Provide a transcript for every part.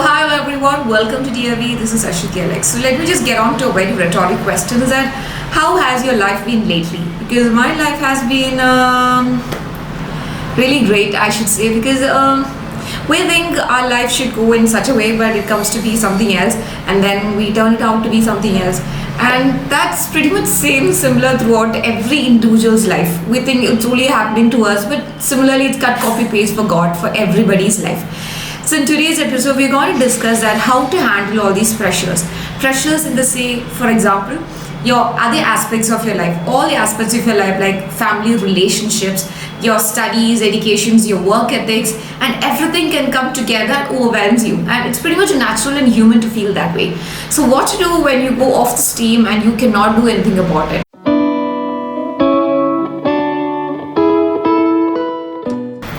Hi everyone, welcome to DRV. This is Ashiki Alex. So let me just get on to a very rhetoric question: is that how has your life been lately? Because my life has been really great, I should say, because we think our life should go in such a way, but it comes to be something else, and then we turn it out to be something else. And that's pretty much similar throughout every individual's life. We think it's only happening to us, but similarly it's cut copy paste for God for everybody's life. So in today's episode, we're going to discuss that how to handle all these pressures. Pressures in the say, for example, your other aspects of your life, all the aspects of your life, like family relationships, your studies, educations, your work ethics, and everything can come together and overwhelms you. And it's pretty much natural and human to feel that way. So what to do when you go off the steam and you cannot do anything about it?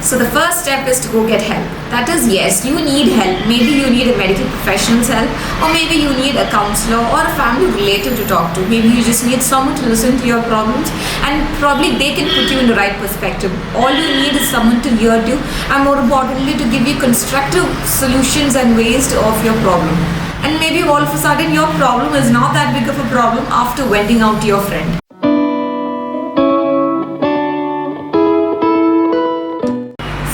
So the first step is to go get help. That is, yes, you need help. Maybe you need a medical professional's help, or maybe you need a counselor or a family relative to talk to. Maybe you just need someone to listen to your problems, and probably they can put you in the right perspective. All you need is someone to hear you, and more importantly, to give you constructive solutions and ways of your problem. And maybe all of a sudden your problem is not that big of a problem after venting out to your friend.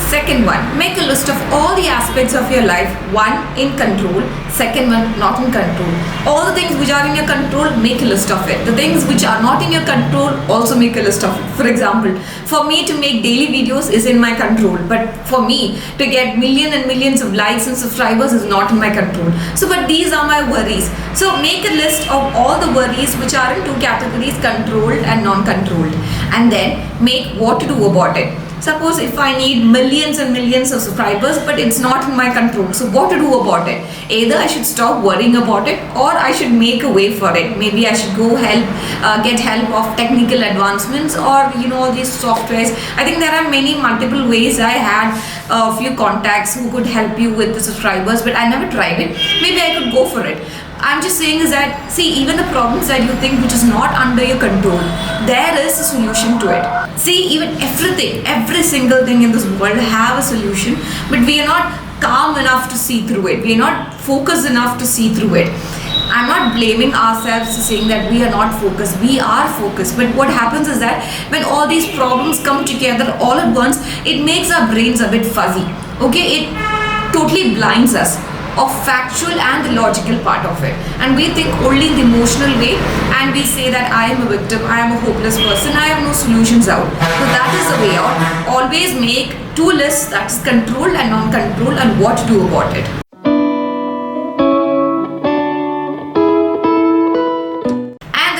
Second one, make a list of all the aspects of your life. One, in control. Second one, not in control. All the things which are in your control, make a list of it. The things which are not in your control, also make a list of it. For example, for me to make daily videos is in my control, but for me to get millions and millions of likes and subscribers is not in my control. So, but these are my worries. So make a list of all the worries which are in two categories, controlled and non-controlled, and then make what to do about it. Suppose if I need millions and millions of subscribers, but it's not in my control. So what to do about it? Either I should stop worrying about it, or I should make a way for it. Maybe I should go get help of technical advancements, or all these softwares. I think there are multiple ways. I had a few contacts who could help you with the subscribers, but I never tried it. Maybe I could go for it. I'm just saying is that, see, even the problems that you think which is not under your control, there is a solution to it. See, even every single thing in this world have a solution, but we are not calm enough to see through it. We are not focused enough to see through it. I'm not blaming ourselves to saying that we are not focused. We are focused. But what happens is that when all these problems come together all at once, it makes our brains a bit fuzzy. Okay, it totally blinds us of factual and the logical part of it, and we think only in the emotional way, and we say that I am a victim, I am a hopeless person, I have no solutions out. So that is the way out. Always make two lists, that's controlled and non-controlled, and what to do about it.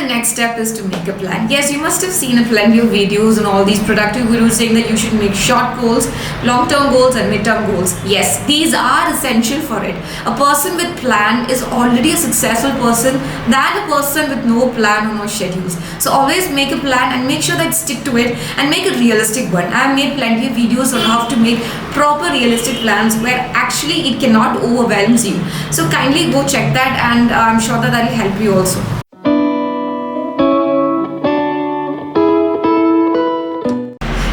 Next step is to make a plan. Yes, you must have seen plenty of videos and all these productive gurus saying that you should make short goals, long-term goals, and mid-term goals. Yes, these are essential for it. A person with plan is already a successful person than a person with no plan or no schedules. So always make a plan and make sure that stick to it and make a realistic one. I have made plenty of videos on how to make proper realistic plans where actually it cannot overwhelm you. So kindly go check that, and I'm sure that will help you also.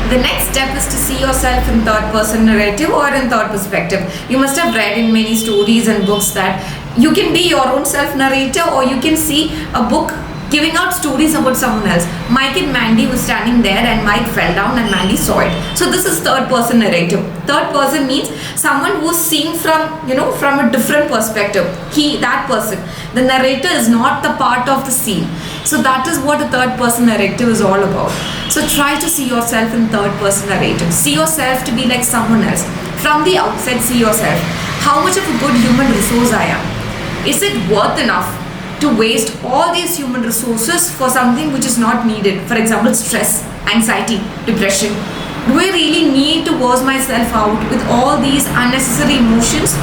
The next step is to see yourself in third person narrative or in third perspective. You must have read in many stories and books that you can be your own self narrator, or you can see a book giving out stories about someone else. Mike and Mandy was standing there, and Mike fell down and Mandy saw it. So this is third person narrative. Third person means someone who's seeing from a different perspective. That person, the narrator, is not the part of the scene. So that is what a third person narrative is all about. So try to see yourself in third person narrative. See yourself to be like someone else. From the outset, see yourself. How much of a good human resource I am? Is it worth enough to waste all these human resources for something which is not needed? For example, stress, anxiety, depression. Do I really need to wars myself out with all these unnecessary emotions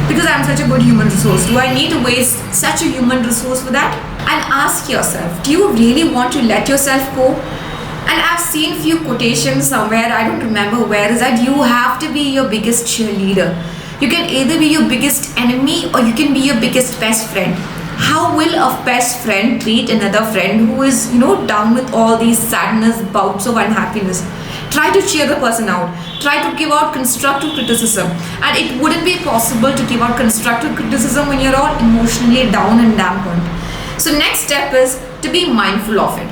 because I'm such a good human resource? Do I need to waste such a human resource for that? And ask yourself, do you really want to let yourself go? And I've seen few quotations somewhere, I don't remember where, is that you have to be your biggest cheerleader. You can either be your biggest enemy or you can be your biggest best friend. How will a best friend treat another friend who is, down with all these sadness, bouts of unhappiness? Try to cheer the person out. Try to give out constructive criticism. And it wouldn't be possible to give out constructive criticism when you're all emotionally down and dampened. So next step is to be mindful of it.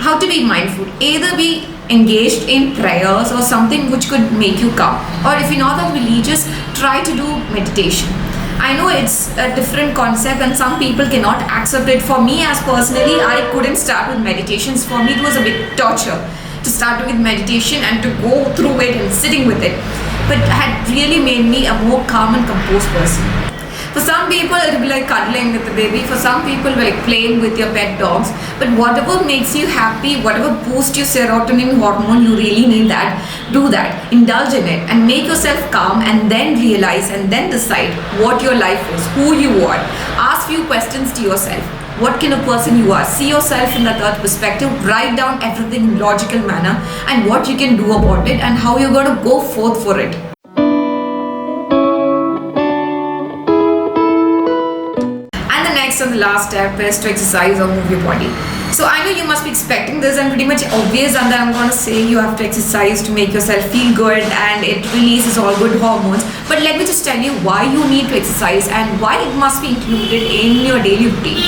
How to be mindful? Either be engaged in prayers or something which could make you calm. Or if you're not that religious, try to do meditation. I know it's a different concept and some people cannot accept it. For me, as personally, I couldn't start with meditations. For me, it was a bit torture to start with meditation and to go through it and sitting with it. But it had really made me a more calm and composed person. For some people, it will be like cuddling with the baby. For some people, like playing with your pet dogs. But whatever makes you happy, whatever boosts your serotonin hormone, you really need that. Do that. Indulge in it and make yourself calm and then realize and then decide what your life is, who you are. Ask few questions to yourself. What kind of person you are. See yourself in the third perspective. Write down everything in logical manner and what you can do about it and how you're going to go forth for it. Next and the last step is to exercise or move your body. So I know you must be expecting this and pretty much obvious, and then I'm going to say you have to exercise to make yourself feel good and it releases all good hormones. But let me just tell you why you need to exercise and why it must be included in your daily routine.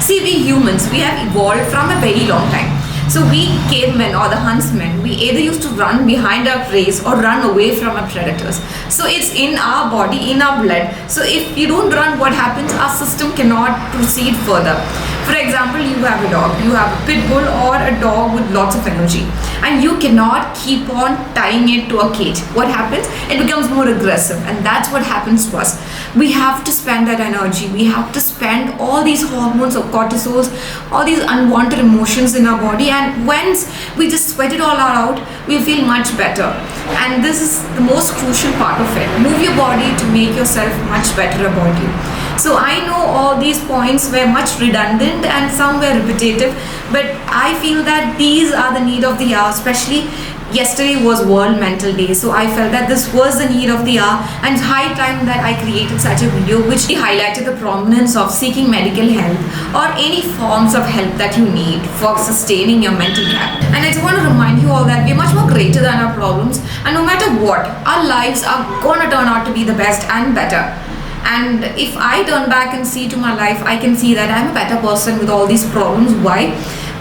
See, we humans, we have evolved from a very long time. So we cavemen or the huntsmen, we either used to run behind our prey or run away from our predators. So it's in our body, in our blood. So if you don't run, what happens? Our system cannot proceed further. For example, you have a dog, you have a pit bull or a dog with lots of energy and you cannot keep on tying it to a cage. What happens? It becomes more aggressive and that's what happens to us. We have to spend that energy. We have to spend all these hormones of cortisols, all these unwanted emotions in our body, and once we just sweat it all out, we feel much better. And this is the most crucial part of it. Move your body to make yourself much better about you. So I know all these points were much redundant and some were repetitive, but I feel that these are the need of the hour, especially yesterday was World Mental Day, so I felt that this was the need of the hour and it's high time that I created such a video which highlighted the prominence of seeking medical help or any forms of help that you need for sustaining your mental health. And I just want to remind you all that we're much more greater than our problems, and no matter what, our lives are gonna turn out to be the best and better. And if I turn back and see to my life, I can see that I'm a better person with all these problems. Why?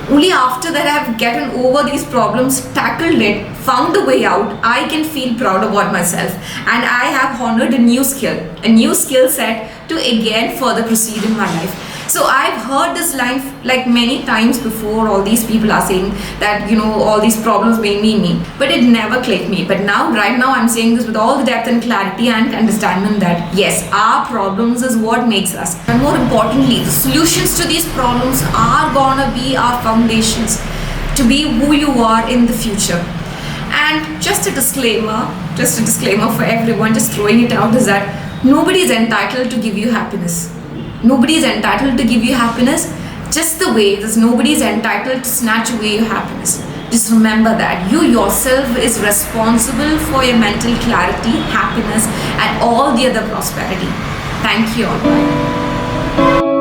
Only after that I have gotten over these problems, tackled it, found a way out, I can feel proud about myself. And I have honored a new skill set to again further proceed in my life. So I've heard this line like many times before. All these people are saying that, you know, all these problems made me. But it never clicked me. But now, right now, I'm saying this with all the depth and clarity and understanding that yes, our problems is what makes us. And more importantly, the solutions to these problems are gonna be our foundations to be who you are in the future. And just a disclaimer for everyone, just throwing it out, is that nobody is entitled to give you happiness. Nobody is entitled to give you happiness, just the way there's nobody is entitled to snatch away your happiness. Just remember that you yourself is responsible for your mental clarity, happiness, and all the other prosperity. Thank you all.